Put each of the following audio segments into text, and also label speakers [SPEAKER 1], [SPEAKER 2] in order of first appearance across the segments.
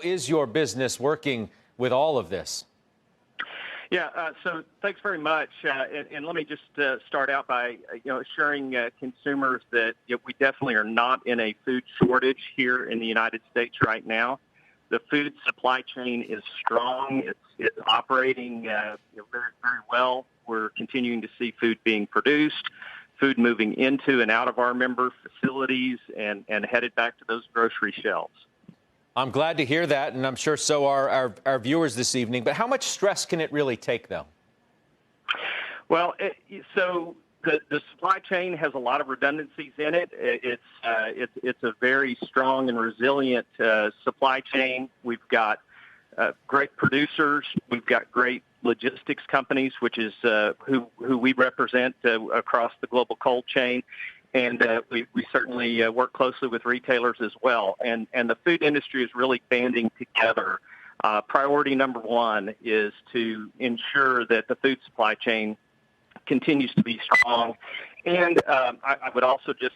[SPEAKER 1] How is your business working with all of this?
[SPEAKER 2] Yeah, so thanks very much. And let me just start out by assuring consumers that we definitely are not in a food shortage here in the United States right now. The food supply chain is strong. It's operating very, very well. We're continuing to see food being produced, food moving into and out of our member facilities and headed back to those grocery shelves.
[SPEAKER 1] I'm glad to hear that, and I'm sure so are our viewers this evening. But how much stress can it really take, though?
[SPEAKER 2] Well, so the supply chain has a lot of redundancies in it. It's a very strong and resilient supply chain. We've got great producers. We've got great logistics companies, which is who we represent across the global cold chain. And we certainly work closely with retailers as well. And the food industry is really banding together. Priority number one is to ensure that the food supply chain continues to be strong. And I would also just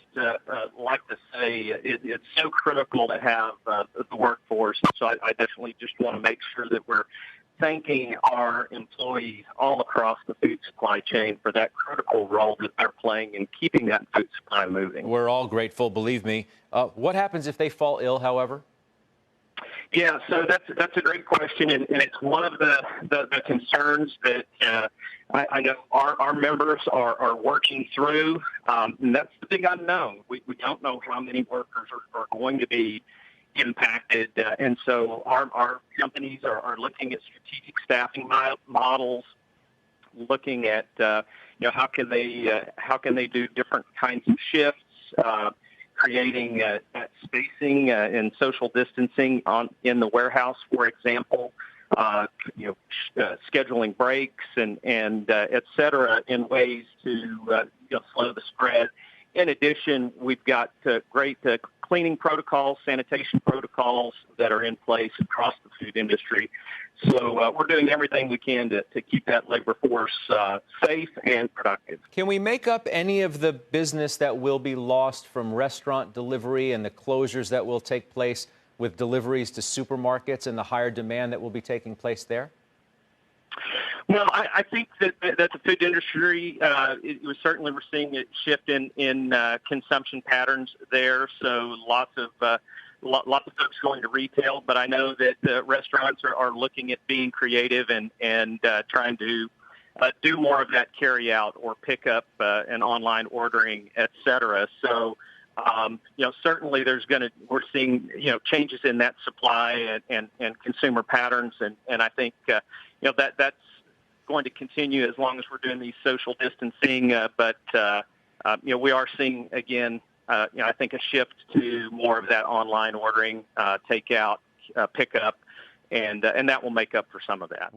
[SPEAKER 2] like to say it's so critical to have the workforce. So I definitely just want to make sure that we're thanking our employees all across the food supply chain for that critical role that they're playing in keeping that food supply moving.
[SPEAKER 1] We're all grateful, believe me. What happens if they fall ill, however?
[SPEAKER 2] Yeah, so that's a great question, and it's one of the concerns that I know our members are working through, and that's the big unknown. We don't know how many workers are going to be impacted, and so our companies are looking at strategic staffing models, looking at how can they do different kinds of shifts, creating spacing and social distancing in the warehouse, for example, scheduling breaks and et cetera in ways to slow the spread. In addition, we've got great cleaning protocols, sanitation protocols that are in place across the food industry. So we're doing everything we can to keep that labor force safe and productive.
[SPEAKER 1] Can we make up any of the business that will be lost from restaurant delivery and the closures that will take place with deliveries to supermarkets and the higher demand that will be taking place there?
[SPEAKER 2] Well, I think that the food industry, we're seeing a shift in consumption patterns there. So lots of folks going to retail, but I know that restaurants are looking at being creative and trying to do more of that carry out or pick up and online ordering, et cetera. So certainly we're seeing changes in that supply and consumer patterns, and I think that's going to continue as long as we're doing these social distancing. But we are seeing again, I think a shift to more of that online ordering, takeout, pickup, and that will make up for some of that.